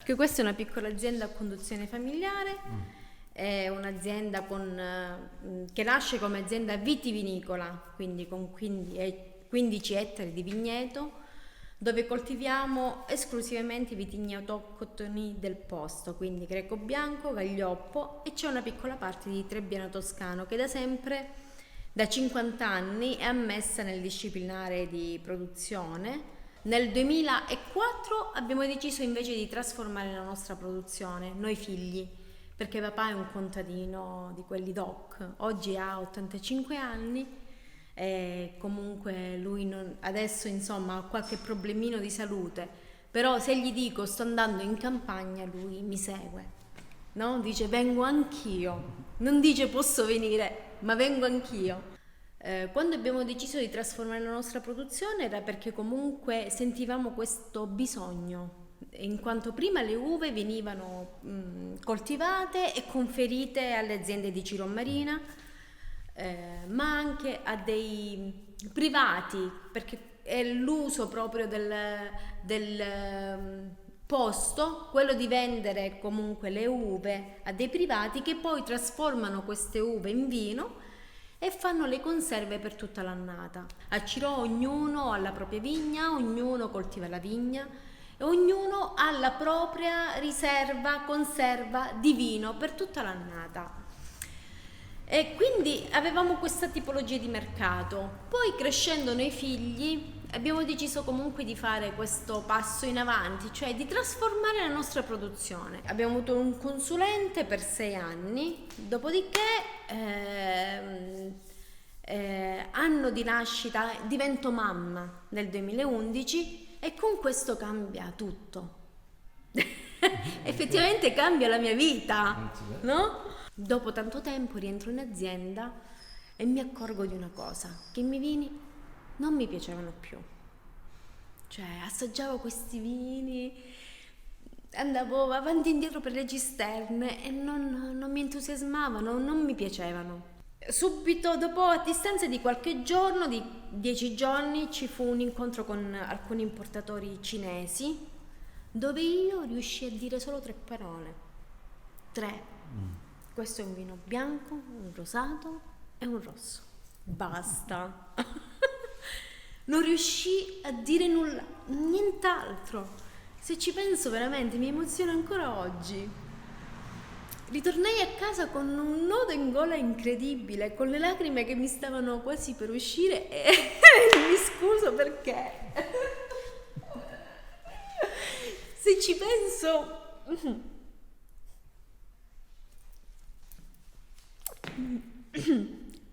Perché questa è una piccola azienda a conduzione familiare, è un'azienda che nasce come azienda vitivinicola, quindi con 15 ettari di vigneto, dove coltiviamo esclusivamente i vitigni autoctoni del posto, quindi Greco Bianco, Gaglioppo, e c'è una piccola parte di Trebbiano Toscano che da sempre, da 50 anni, è ammessa nel disciplinare di produzione. Nel 2004 abbiamo deciso invece di trasformare la nostra produzione, noi figli, perché papà è un contadino di quelli doc, oggi ha 85 anni e comunque lui adesso insomma ha qualche problemino di salute, però se gli dico sto andando in campagna lui mi segue, no? Dice vengo anch'io, non dice posso venire, ma vengo anch'io. Quando abbiamo deciso di trasformare la nostra produzione era perché comunque sentivamo questo bisogno, in quanto prima le uve venivano coltivate e conferite alle aziende di Cirò Marina, ma anche a dei privati, perché è l'uso proprio del posto, quello di vendere comunque le uve a dei privati che poi trasformano queste uve in vino e fanno le conserve per tutta l'annata. A Cirò ognuno ha la propria vigna, ognuno coltiva la vigna e ognuno ha la propria riserva, conserva di vino per tutta l'annata. E quindi avevamo questa tipologia di mercato. Poi crescendo noi figli abbiamo deciso comunque di fare questo passo in avanti, cioè di trasformare la nostra produzione. Abbiamo avuto un consulente per 6 anni, dopodiché anno di nascita divento mamma nel 2011 e con questo cambia tutto. Effettivamente cambia la mia vita, no? Dopo tanto tempo rientro in azienda e mi accorgo di una cosa, che i miei vini non mi piacevano più. Cioè assaggiavo questi vini, andavo avanti e indietro per le cisterne e non mi entusiasmavano, non mi piacevano. Subito dopo, a distanza di qualche giorno, di 10 giorni, ci fu un incontro con alcuni importatori cinesi dove io riuscii a dire solo 3 parole. 3. Questo è un vino bianco, un rosato e un rosso. Basta. Non riuscii a dire nulla, nient'altro. Se ci penso veramente mi emoziona ancora oggi. Ritornai a casa con un nodo in gola incredibile, con le lacrime che mi stavano quasi per uscire e mi scuso perché. Se ci penso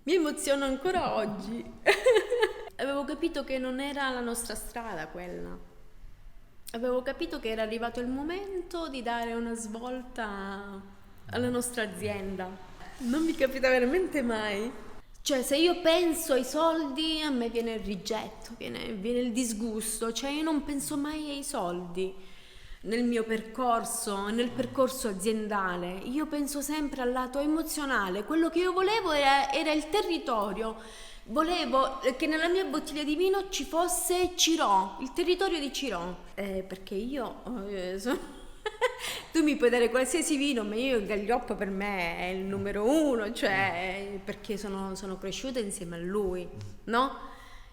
mi emoziono ancora oggi. Avevo capito che non era la nostra strada quella. Avevo capito che era arrivato il momento di dare una svolta alla nostra azienda. Non mi capita veramente mai. Cioè, se io penso ai soldi, a me viene il rigetto, viene il disgusto. Cioè, io non penso mai ai soldi nel mio percorso, nel percorso aziendale. Io penso sempre al lato emozionale. Quello che io volevo era il territorio. Volevo che nella mia bottiglia di vino ci fosse Cirò, il territorio di Cirò. Perché io tu mi puoi dare qualsiasi vino, ma io il Gaglioppo per me è il numero 1, cioè perché sono cresciuta insieme a lui, no?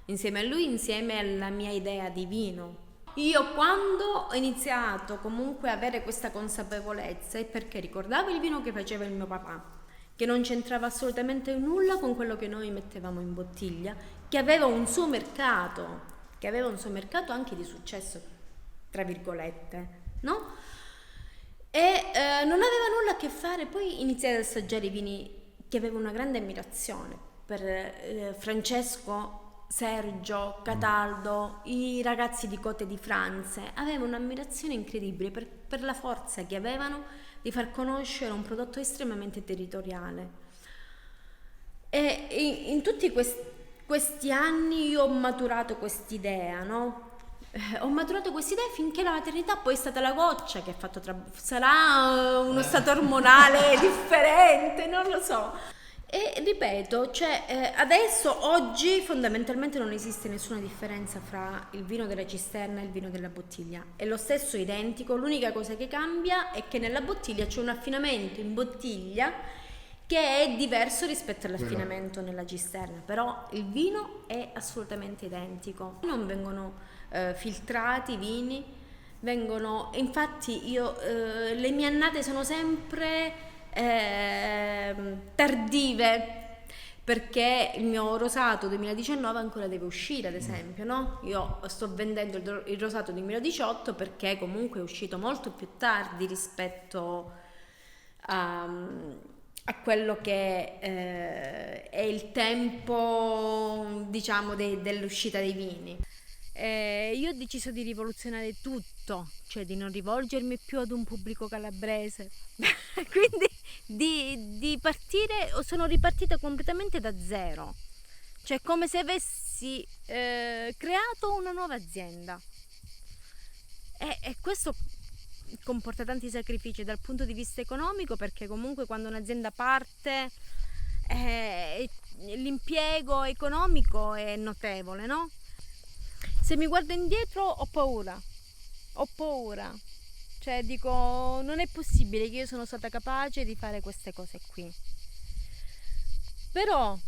Insieme a lui, insieme alla mia idea di vino. Io quando ho iniziato comunque a avere questa consapevolezza è perché ricordavo il vino che faceva il mio papà, che non c'entrava assolutamente nulla con quello che noi mettevamo in bottiglia, che aveva un suo mercato anche di successo, tra virgolette, no? E non aveva nulla a che fare. Poi iniziai ad assaggiare i vini che avevo una grande ammirazione per Francesco, Sergio, Cataldo, i ragazzi di Côte di France. Avevo un'ammirazione incredibile per la forza che avevano di far conoscere un prodotto estremamente territoriale. E in tutti questi anni io ho maturato quest'idea, no? Ho maturato quest'idea finché la maternità poi è stata la goccia che ha fatto sarà uno stato ormonale differente, non lo so. E ripeto, cioè, adesso, oggi, fondamentalmente non esiste nessuna differenza fra il vino della cisterna e il vino della bottiglia. È lo stesso identico, l'unica cosa che cambia è che nella bottiglia c'è un affinamento in bottiglia che è diverso rispetto all'affinamento nella cisterna, però il vino è assolutamente identico. Non vengono filtrati i vini, vengono, infatti io, le mie annate sono sempre tardive, perché il mio rosato 2019 ancora deve uscire, ad esempio, no? Io sto vendendo il rosato 2018 perché comunque è uscito molto più tardi rispetto a quello che è il tempo, diciamo, dell'uscita dei vini. Io ho deciso di rivoluzionare tutto, cioè di non rivolgermi più ad un pubblico calabrese, quindi di partire, sono ripartita completamente da zero, cioè come se avessi creato una nuova azienda. E questo comporta tanti sacrifici dal punto di vista economico, perché comunque quando un'azienda parte l'impiego economico è notevole, no? Se mi guardo indietro ho paura, cioè dico non è possibile che io sono stata capace di fare queste cose qui. Però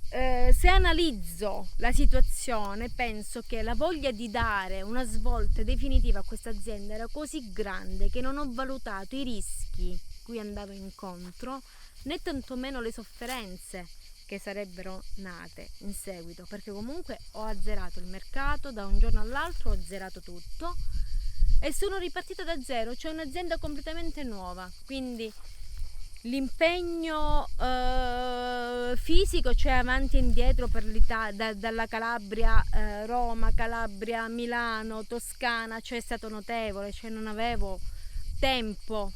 se analizzo la situazione penso che la voglia di dare una svolta definitiva a questa azienda era così grande che non ho valutato i rischi cui andavo incontro, né tantomeno le sofferenze che sarebbero nate in seguito, perché comunque ho azzerato il mercato, da un giorno all'altro ho azzerato tutto e sono ripartita da zero, cioè un'azienda completamente nuova, quindi l'impegno fisico, cioè avanti e indietro per l'Italia, dalla Calabria, Roma, Calabria, Milano, Toscana, cioè è stato notevole, cioè non avevo tempo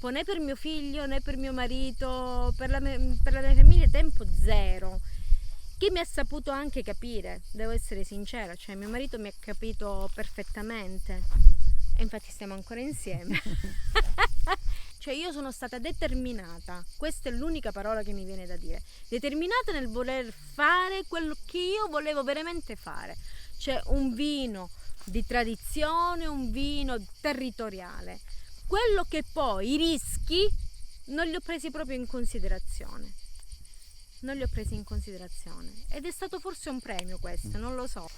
né per mio figlio né per mio marito, per la mia famiglia, tempo zero. Chi mi ha saputo anche capire, devo essere sincera, cioè mio marito mi ha capito perfettamente e infatti stiamo ancora insieme. Cioè io sono stata determinata, questa è l'unica parola che mi viene da dire, determinata nel voler fare quello che io volevo veramente fare, cioè un vino di tradizione, un vino territoriale. Quello che poi i rischi non li ho presi proprio in considerazione, non li ho presi in considerazione ed è stato forse un premio questo, non lo so.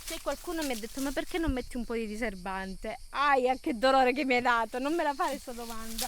Cioè qualcuno mi ha detto ma perché non metti un po' di diserbante? Aia, che dolore che mi hai dato, non me la fare questa domanda.